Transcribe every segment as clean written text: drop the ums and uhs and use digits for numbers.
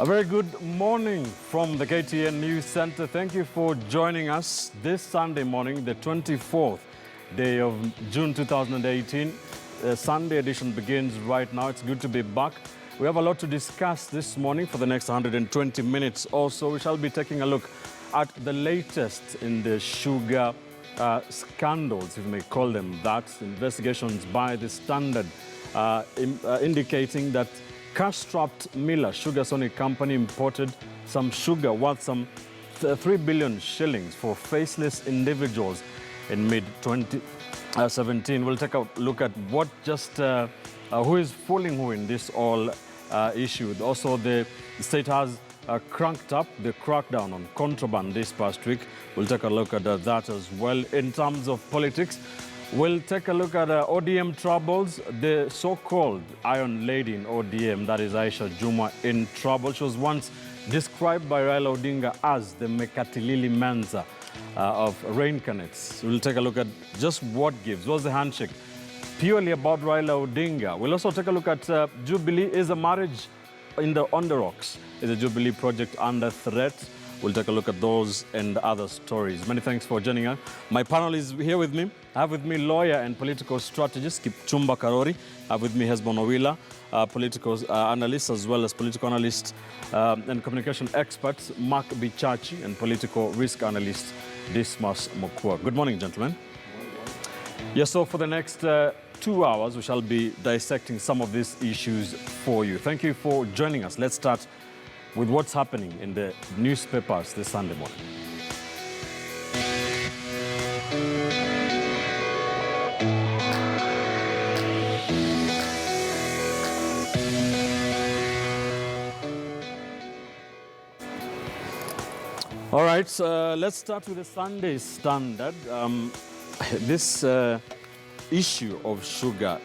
A very good morning from the KTN News Center. Thank you for joining us this Sunday morning, the 24th day of June 2018. The Sunday edition begins right now. It's good to be back. We have a lot to discuss this morning for the next 120 minutes or so. We shall be taking a look at the latest in the sugar scandals, if you may call them that. Investigations by the Standard indicating that cash-strapped Miller Sugar Sonic Company imported some sugar worth some 3 billion shillings for faceless individuals in mid-2017. We'll take a look at what who is fooling who in this all issue. Also, the state has cranked up the crackdown on contraband this past week. We'll take a look at that as well. In terms of politics, we'll take a look at ODM troubles. The so-called Iron Lady in ODM, that is Aisha Juma, in trouble. She was once described by Raila Odinga as the Mekatilili Menza of rain canets. We'll take a look at just what gives. What's the handshake? Purely about Raila Odinga. We'll also take a look at Jubilee. Is a marriage on the rocks? Is the Jubilee project under threat? We'll take a look at those and other stories. Many thanks for joining us. My panel is here with me. I have with me lawyer and political strategist Kipchumba Karori. I have with me Hesbon Owila, political analyst, as well as political analyst and communication expert Mark Bichachi, and political risk analyst Dismas Mokua. Good morning, gentlemen. Yes, so for the next 2 hours, we shall be dissecting some of these issues for you. Thank you for joining us. Let's start with what's happening in the newspapers this Sunday morning. All right, let's start with the Sunday Standard. This issue of sugar,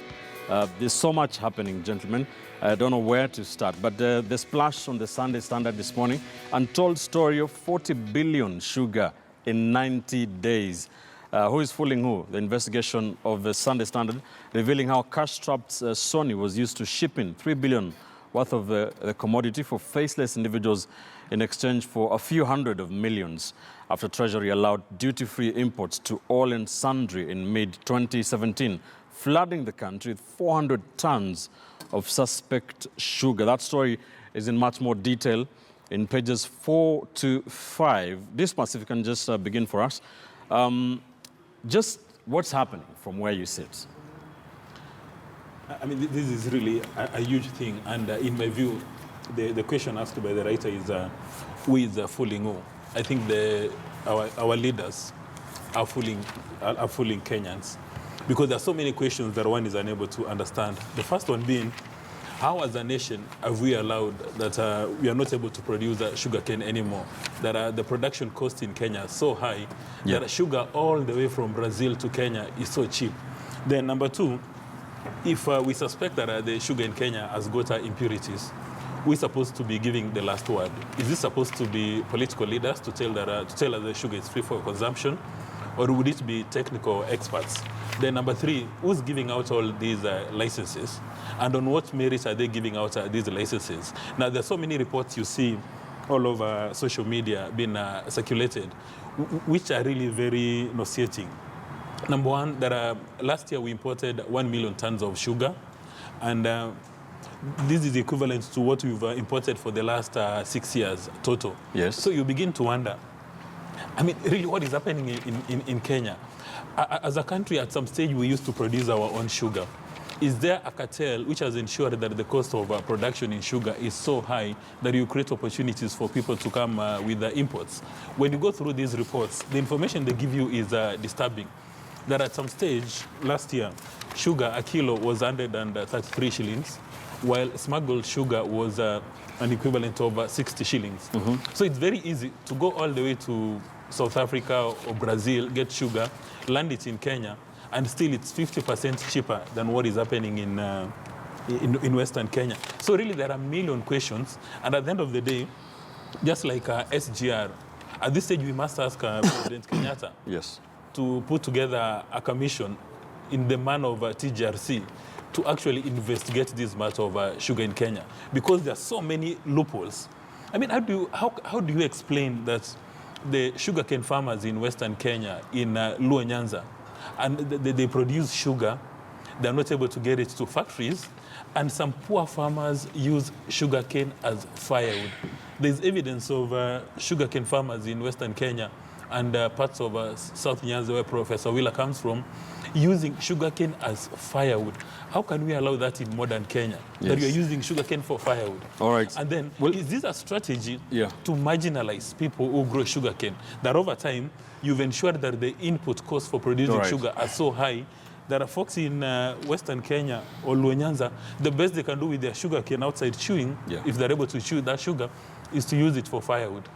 there's so much happening, gentlemen. I don't know where to start, but the splash on the Sunday Standard this morning, untold story of 40 billion sugar in 90 days. Who is fooling who? The investigation of the Sunday Standard revealing how cash-strapped Sony was used to ship in 3 billion worth of the commodity for faceless individuals in exchange for a few hundred of millions after Treasury allowed duty-free imports to all and sundry in mid-2017, flooding the country with 400 tons of suspect sugar. That story is in much more detail in pages 4 to 5. Dismas, if you can just begin for us. Just what's happening from where you sit? I mean, this is really a huge thing. And in my view, the question asked by the writer is, who is fooling who? I think our leaders are fooling Kenyans, because there are so many questions that one is unable to understand. The first one being, how as a nation have we allowed that we are not able to produce sugarcane anymore? That the production cost in Kenya is so high, that sugar all the way from Brazil to Kenya is so cheap. Then number two, if we suspect that the sugar in Kenya has got impurities, we're supposed to be giving the last word. Is this supposed to be political leaders to tell us the sugar is free for consumption, or would it be technical experts? Then number three, who's giving out all these licenses, and on what merit are they giving out these licenses? Now, there's so many reports you see all over social media being circulated, which are really very nauseating. Number one, last year we imported 1 million tons of sugar, and this is equivalent to what we've imported for the last 6 years total. Yes. So you begin to wonder, I mean, really what is happening in Kenya? As a country, at some stage, we used to produce our own sugar. Is there a cartel which has ensured that the cost of production in sugar is so high that you create opportunities for people to come with the imports? When you go through these reports, the information they give you is disturbing. That at some stage last year, sugar, a kilo was 133 shillings, while smuggled sugar was an equivalent of 60 shillings. Mm-hmm. So it's very easy to go all the way to South Africa or Brazil, get sugar, land it in Kenya, and still it's 50% cheaper than what is happening in Western Kenya. So really there are a million questions, and at the end of the day, just like SGR, at this stage we must ask President Kenyatta to put together a commission in the manner of TGRC to actually investigate this matter of sugar in Kenya, because there are so many loopholes I mean, how do you explain that the sugarcane farmers in Western Kenya, in Luo Nyanza, and they produce sugar, they're not able to get it to factories, and some poor farmers use sugarcane as firewood. There's evidence of sugarcane farmers in Western Kenya and parts of South Nyanza, where Professor Wheeler comes from, using sugarcane as firewood. How can we allow that in modern Kenya, that we are using sugarcane for firewood? All right. And then, is this a strategy to marginalize people who grow sugarcane? That over time, you've ensured that the input costs for producing sugar are so high. There are folks in Western Kenya or Luo Nyanza, the best they can do with their sugarcane outside chewing, if they're able to chew that sugar, is to use it for firewood.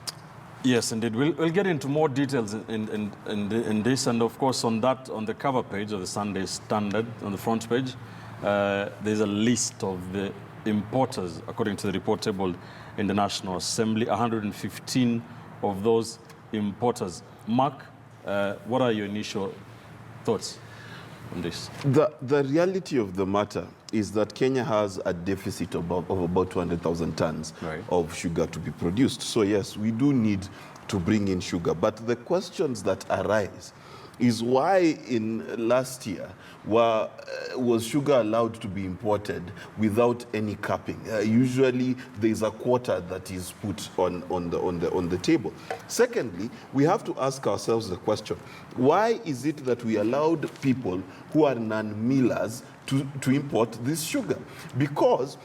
Yes, indeed. We'll get into more details in this, and of course on the cover page of the Sunday Standard, on the front page, there's a list of the importers, according to the report tabled in the National Assembly, 115 of those importers. Mark, what are your initial thoughts on this? The reality of the matter is that Kenya has a deficit of about 200,000 tons of sugar to be produced. So yes, we do need to bring in sugar. But the questions that arise is why in last year was sugar allowed to be imported without any capping? Usually there's a quota that is put on the table. Secondly, we have to ask ourselves the question, why is it that we allowed people who are non-millers to import this sugar? Because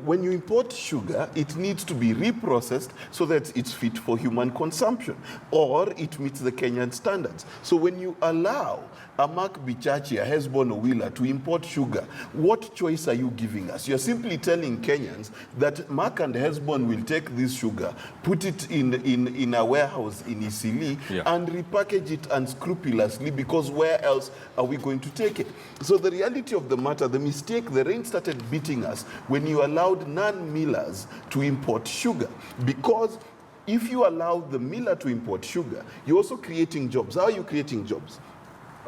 when you import sugar, it needs to be reprocessed so that it's fit for human consumption, or it meets the Kenyan standards. So when you allow a Mark Bichachi, a Hesbon or Wheeler to import sugar, what choice are you giving us? You're simply telling Kenyans that Mark and Hesbon will take this sugar, put it in a warehouse in Isili, and repackage it unscrupulously, because where else are we going to take it? So the reality of the matter, the mistake, the rain started beating us when you allowed non-millers to import sugar. Because if you allow the miller to import sugar, you're also creating jobs. How are you creating jobs?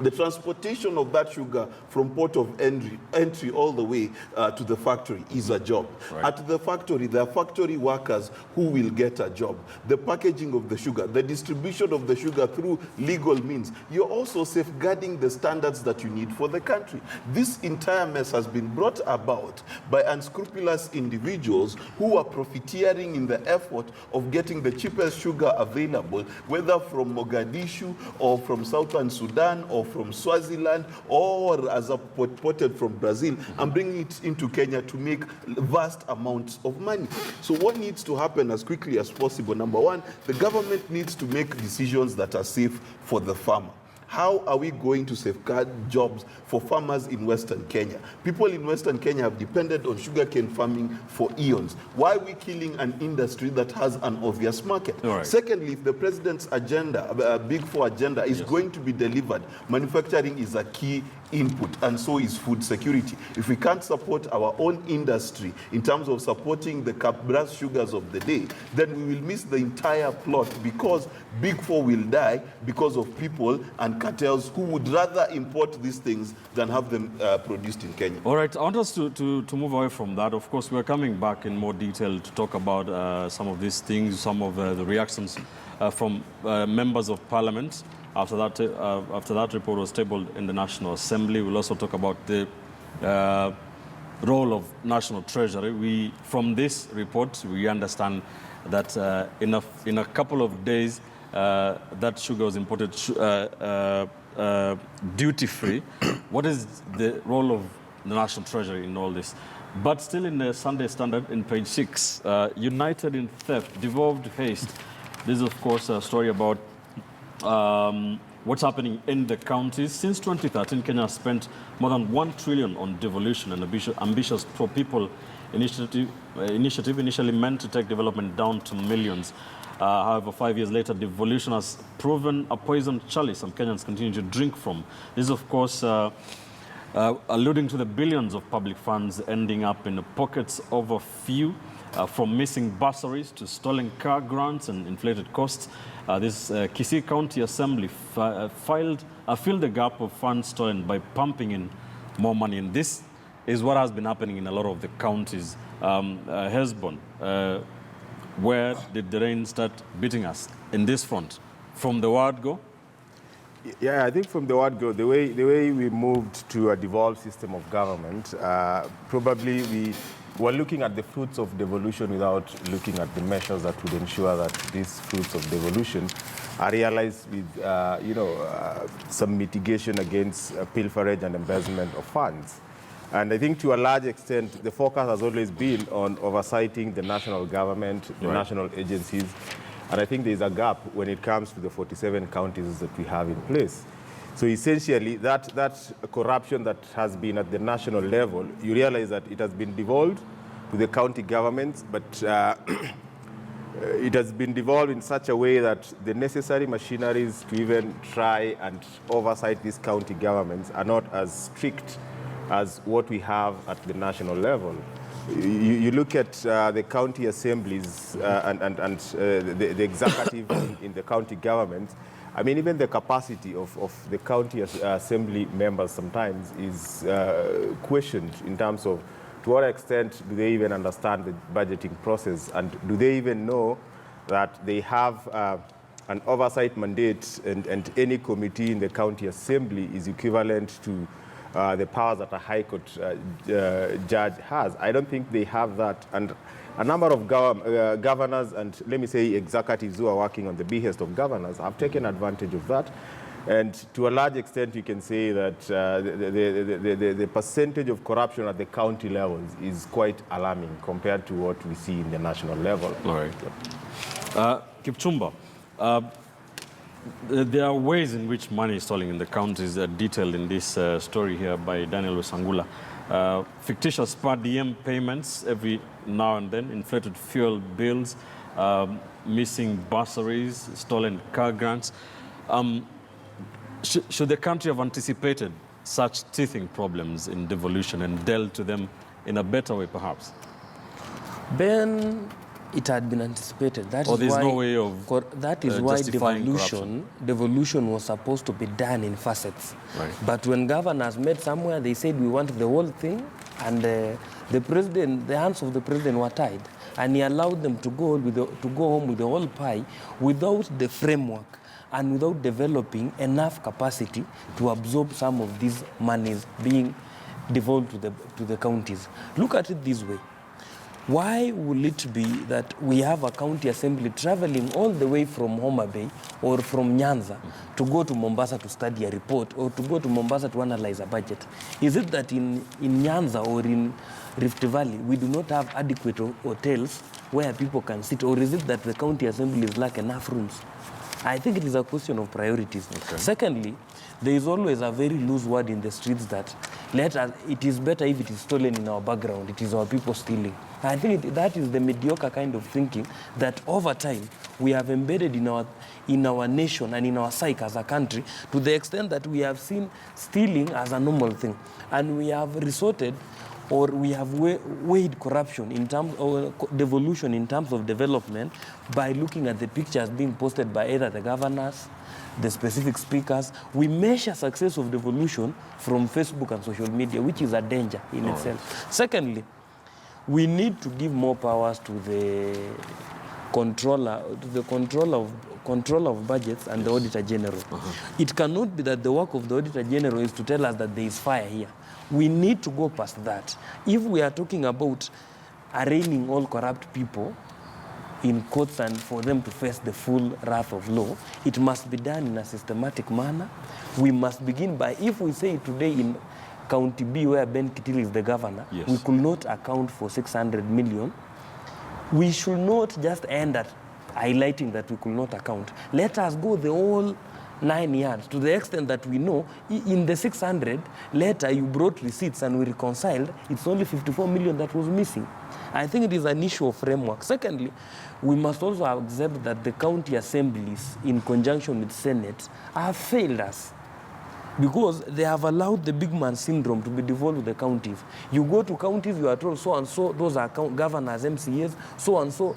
The transportation of that sugar from port of entry all the way to the factory is a job. At the factory, there are factory workers who will get a job. The packaging of the sugar, the distribution of the sugar through legal means. You're also safeguarding the standards that you need for the country. This entire mess has been brought about by unscrupulous individuals who are profiteering in the effort of getting the cheapest sugar available, whether from Mogadishu or from Southern Sudan or from Swaziland, or as imported from Brazil, and bringing it into Kenya to make vast amounts of money. So what needs to happen as quickly as possible? Number one, the government needs to make decisions that are safe for the farmer. How are we going to safeguard jobs for farmers in Western Kenya? People in Western Kenya have depended on sugarcane farming for eons. Why are we killing an industry that has an obvious market? Secondly, if the president's agenda, Big Four agenda, is going to be delivered, manufacturing is a key input, and so is food security. If we can't support our own industry in terms of supporting the brass sugars of the day, then we will miss the entire plot, because Big Four will die because of people and cartels who would rather import these things than have them produced in Kenya. All right, I want us to move away from that. Of course, we're coming back in more detail to talk about some of these things, some of the reactions from members of parliament. After that report was tabled in the National Assembly, we'll also talk about the role of National Treasury. From this report, we understand that in a couple of days, that sugar was imported duty-free. What is the role of the National Treasury in all this? But still in the Sunday Standard, in page 6, United in Theft, Devolved Haste. This is, of course, a story about what's happening in the counties. Since 2013, Kenya has spent more than 1 trillion on devolution, an ambitious pro-people initiative initially meant to take development down to millions. However, 5 years later, devolution has proven a poisoned chalice some Kenyans continue to drink from. This is, of course, alluding to the billions of public funds ending up in the pockets of a few, from missing bursaries to stolen car grants and inflated costs. This Kisii County Assembly filled the gap of funds stolen by pumping in more money. And this is what has been happening in a lot of the counties. Hesbon, Where did the rain start beating us in this front? From the word go? Yeah, I think from the word go, the way we moved to a devolved system of government, probably we were looking at the fruits of devolution without looking at the measures that would ensure that these fruits of devolution are realized with, some mitigation against pilferage and embezzlement of funds. And I think to a large extent, the focus has always been on oversighting the national government, the national agencies. And I think there's a gap when it comes to the 47 counties that we have in place. So essentially, that corruption that has been at the national level, you realize that it has been devolved to the county governments, but it has been devolved in such a way that the necessary machineries to even try and oversight these county governments are not as strict as what we have at the national level. You look at the county assemblies and the executive in the county government. I mean, even the capacity of the county assembly members sometimes is questioned in terms of to what extent do they even understand the budgeting process, and do they even know that they have an oversight mandate, and any committee in the county assembly is equivalent to the powers that a high court judge has. I don't think they have that. And a number of governors and, let me say, executives who are working on the behest of governors have taken advantage of that. And to a large extent, you can say that the percentage of corruption at the county levels is quite alarming compared to what we see in the national level. All right. Kipchumba, there are ways in which money is stolen in the counties detailed in this story here by Daniel Wesangula. Fictitious per diem payments every now and then, inflated fuel bills, missing bursaries, stolen car grants. Should the country have anticipated such teething problems in devolution and dealt to them in a better way, perhaps? Ben, it had been anticipated. That is why, no way of that is why devolution was supposed to be done in facets. Right. But when governors met somewhere, they said we want the whole thing, and the hands of the president were tied, and he allowed them to go home with the whole pie without the framework and without developing enough capacity to absorb some of these monies being devolved to the counties. Look at it this way. Why will it be that we have a county assembly traveling all the way from Homa Bay or from Nyanza to go to Mombasa to study a report, or to go to Mombasa to analyze a budget? Is it that in Nyanza or in Rift Valley we do not have adequate hotels where people can sit, or is it that the county assemblies lack enough rooms? I think it is a question of priorities. Okay. Secondly, there is always a very loose word in the streets that it is better if it is stolen in our background. It is our people stealing. I think that is the mediocre kind of thinking that over time we have embedded in our nation and in our psyche as a country, to the extent that we have seen stealing as a normal thing. And we have resorted, or we have weighed corruption in terms of devolution in terms of development by looking at the pictures being posted by either the governors, the specific speakers. We measure success of devolution from Facebook and social media, which is a danger in itself. Secondly, we need to give more powers to the control of budgets and the Auditor General. It cannot be that the work of the Auditor General is to tell us that there is fire here. We need to go past that. If we are talking about arraigning all corrupt people in courts and for them to face the full wrath of law, it must be done in a systematic manner. We must begin by, if we say today in County B, where Ben Kitili is the governor, we could not account for 600 million. We should not just end at highlighting that we could not account. Let us go the whole 9 yards, to the extent that we know in the 600, later you brought receipts and we reconciled, it's only 54 million that was missing. I think it is an issue of framework. Secondly, we must also accept that the county assemblies, in conjunction with Senate, have failed us, because they have allowed the big man syndrome to be devolved to the counties. You go to counties, you are told so and so, those are governors, MCAs, so and so.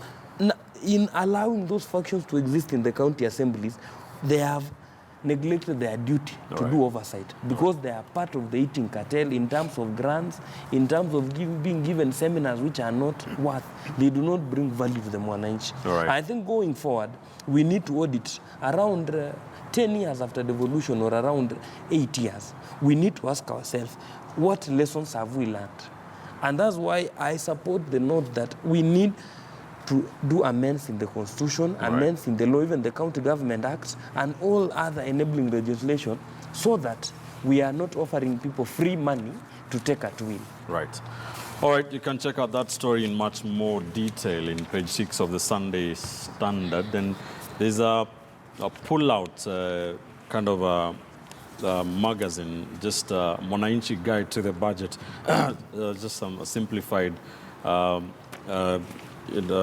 In allowing those functions to exist in the county assemblies, they have neglect their duty to do oversight, because they are part of the eating cartel in terms of grants, in terms of being given seminars which are not worth, they do not bring value to the mwananchi. I think going forward, we need to audit around 10 years after devolution, or around 8 years. We need to ask ourselves, what lessons have we learned? And that's why I support the note that we need to do amends in the Constitution, amends in the law, even the County Government Acts, and all other enabling legislation, so that we are not offering people free money to take at will. Right. All right, you can check out that story in much more detail in page 6 of the Sunday Standard. And there's a pull-out kind of a magazine, just a Mwananchi guide to the budget, just some simplified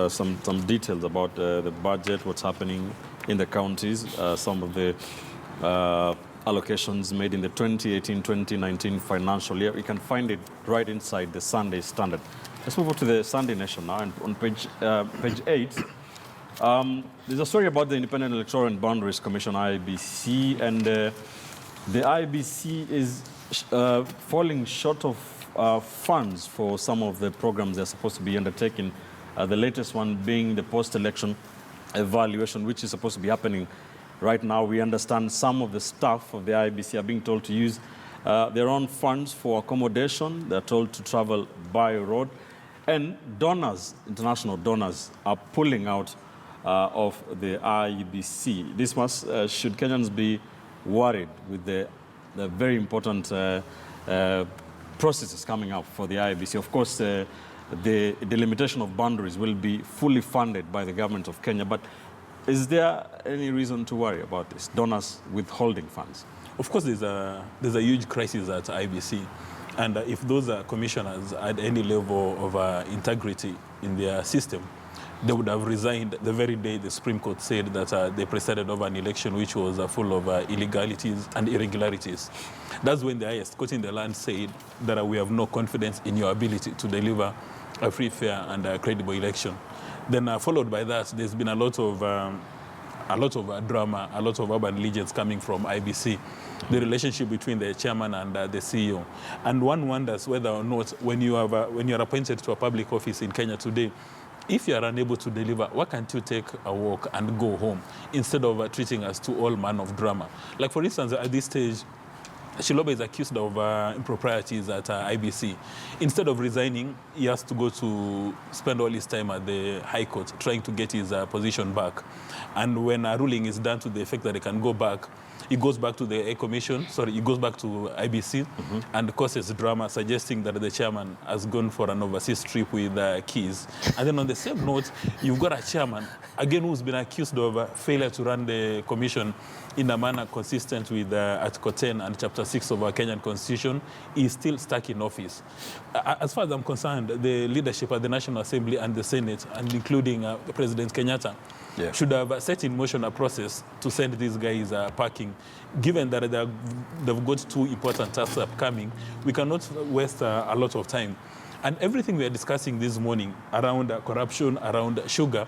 some details about the budget, what's happening in the counties, some of the allocations made in the 2018-2019 financial year. You can find it right inside the Sunday Standard. Let's move on to the Sunday Nation now. And on page 8, there's a story about the Independent Electoral and Boundaries Commission, IEBC, and the IEBC is falling short of funds for some of the programs they're supposed to be undertaking. The latest one being the post-election evaluation, which is supposed to be happening right now. We understand some of the staff of the IEBC are being told to use their own funds for accommodation. They're told to travel by road. And donors, international donors, are pulling out of the IEBC. This should Kenyans be worried with the very important processes coming up for the IEBC. Of course, the delimitation of boundaries will be fully funded by the government of Kenya, but is there any reason to worry about this, donors withholding funds? Of course, there's a huge crisis at IEBC, and if those commissioners had any level of integrity in their system, they would have resigned the very day the Supreme Court said that they presided over an election which was full of illegalities and irregularities. That's when the highest court in the land said that we have no confidence in your ability to deliver a free, fair, and credible election. Then followed by that, there's been a lot of drama, a lot of urban legends coming from IEBC, the relationship between the chairman and the CEO. And one wonders whether or not when you are appointed to a public office in Kenya today, if you are unable to deliver, why can't you take a walk and go home instead of treating us to all manner of drama? Like, for instance, at this stage, sh40b is accused of improprieties at IEBC. Instead of resigning, he has to go to spend all his time at the High Court trying to get his position back. And when a ruling is done to the effect that he can go back, he goes back to the he goes back to IEBC and causes drama, suggesting that the chairman has gone for an overseas trip with keys. And then on the same note, you've got a chairman, again, who's been accused of failure to run the commission in a manner consistent with Article 10 and Chapter 6 of our Kenyan Constitution. He's still stuck in office. As far as I'm concerned, the leadership at the National Assembly and the Senate, and including President Kenyatta, should have set in motion a process to send these guys packing. Given that they've got two important tasks upcoming, we cannot waste a lot of time. And everything we are discussing this morning around corruption, around sugar,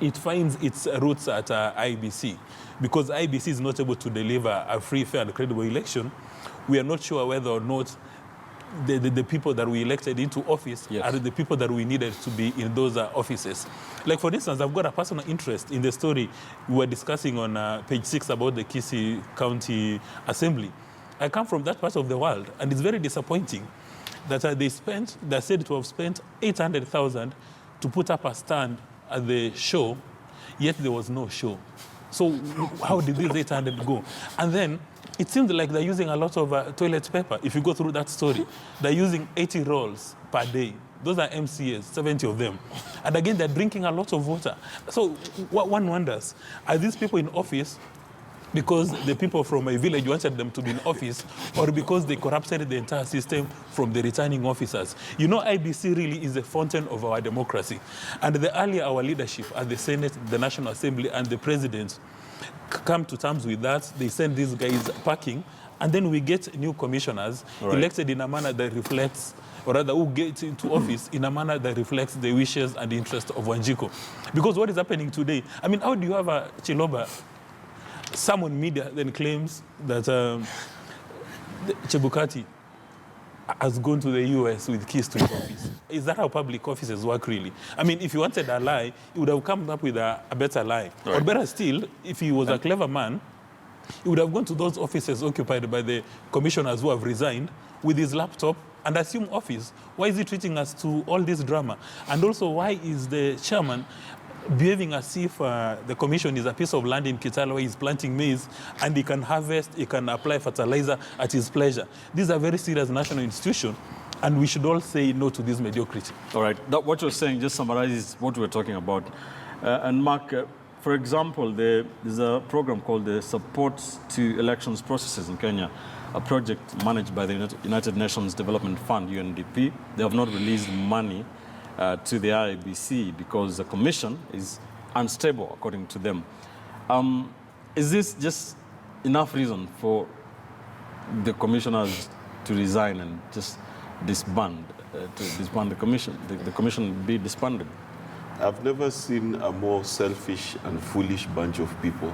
it finds its roots at IEBC. Because IEBC is not able to deliver a free, fair, and credible election, we are not sure whether or not the people that we elected into office are the people that we needed to be in those offices. Like, for instance, I've got a personal interest in the story we were discussing on page 6 about the Kisii County Assembly. I come from that part of the world, and it's very disappointing that they said to have spent 800,000 to put up a stand at the show, yet there was no show. So how did these 800 go? And then it seems like they're using a lot of toilet paper. If you go through that story, they're using 80 rolls per day. Those are MCAs, 70 of them. And again, they're drinking a lot of water. So one wonders, are these people in office because the people from a village wanted them to be in office, or because they corrupted the entire system from the returning officers? You know, IEBC really is the fountain of our democracy. And the earlier our leadership at the Senate, the National Assembly, and the President come to terms with that, they send these guys packing, and then we get new commissioners elected in a manner that reflects, or rather who get into office in a manner that reflects the wishes and interests of Wanjiku. Because what is happening today, I mean, how do you have a sh40b someone media then claims that Chebukati has gone to the US with keys to his office. Is that how public offices work, really? I mean, if he wanted a lie, he would have come up with a better lie. Right. Or better still, if he was a clever man, he would have gone to those offices occupied by the commissioners who have resigned with his laptop and assume office. Why is he treating us to all this drama? And also, why is the chairman behaving as if the commission is a piece of land in Kitale where he's planting maize and he can harvest, he can apply fertilizer at his pleasure? These are very serious national institutions, and we should all say no to this mediocrity. All right. What you're saying just summarizes what we're talking about. And Mark, for example, there's a program called the Support to Elections Processes in Kenya, a project managed by the United Nations Development Fund, UNDP. They have not released money to the IEBC because the commission is unstable, according to them. Is this just enough reason for the commissioners to resign and just disband the commission? The commission be disbanded? I've never seen a more selfish and foolish bunch of people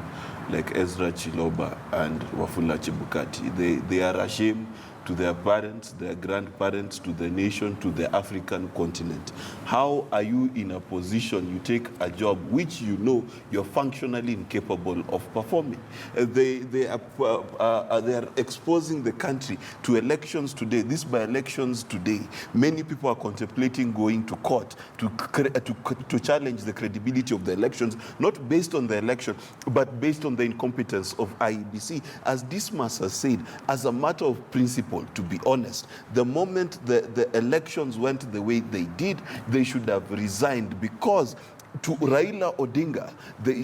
like Ezra Chiloba and Wafula Chebukati. They are ashamed to their parents, their grandparents, to the nation, to the African continent. How are you in a position, you take a job which you know you're functionally incapable of performing? They are exposing the country to elections today, these by-elections today. Many people are contemplating going to court to challenge the credibility of the elections, not based on the election, but based on the incompetence of IEBC. As Dismas has said, as a matter of principle, to be honest, the moment the elections went the way they did, they should have resigned, because to Raila Odinga, they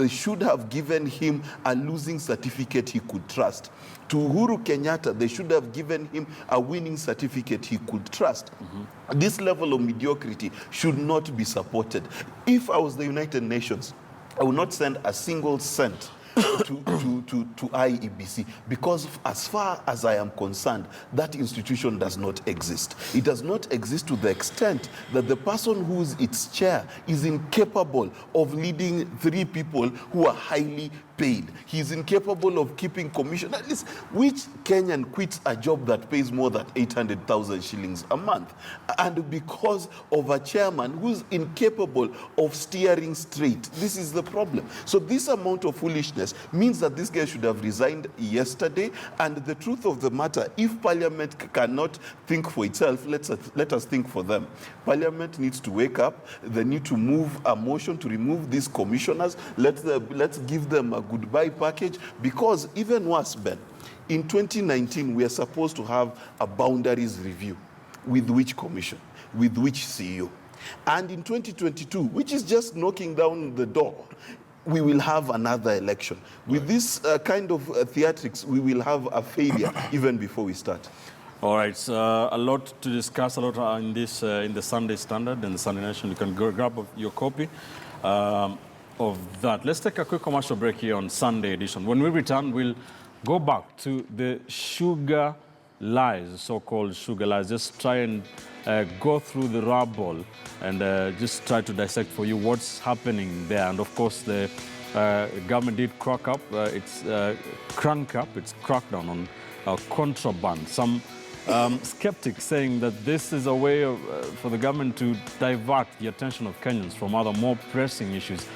should have given him a losing certificate he could trust. To Uhuru Kenyatta, they should have given him a winning certificate he could trust. Mm-hmm. This level of mediocrity should not be supported. If I was the United Nations, I would not send a single cent to IEBC, because as far as I am concerned, that institution does not exist. It does not exist to the extent that the person who is its chair is incapable of leading 3 people who are highly paid. He is incapable of keeping commission. At least, which Kenyan quits a job that pays more than 800,000 shillings a month? And because of a chairman who's incapable of steering straight. This is the problem. So this amount of foolishness means that this guy should have resigned yesterday. And the truth of the matter, if Parliament cannot think for itself, let us think for them. Parliament needs to wake up. They need to move a motion to remove these commissioners. Let's give them a goodbye package, because even worse, Ben, in 2019, we are supposed to have a boundaries review. With which commission? With which CEO? And in 2022, which is just knocking down the door, we will have another election. With this kind of theatrics, we will have a failure even before we start. All right, so a lot to discuss, a lot in this in the Sunday Standard and the Sunday Nation. You can go grab your copy of that. Let's take a quick commercial break here on Sunday edition. When we return, we'll go back to the sugar lies, so-called sugar lies. Just try and go through the rubble and just try to dissect for you what's happening there. And of course, the government did crank up its crackdown on contraband. Some skeptics saying that this is a way for the government to divert the attention of Kenyans from other more pressing issues.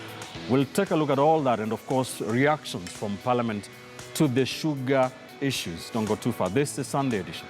We'll take a look at all that and, of course, reactions from Parliament to the sugar issues. Don't go too far. This is Sunday edition.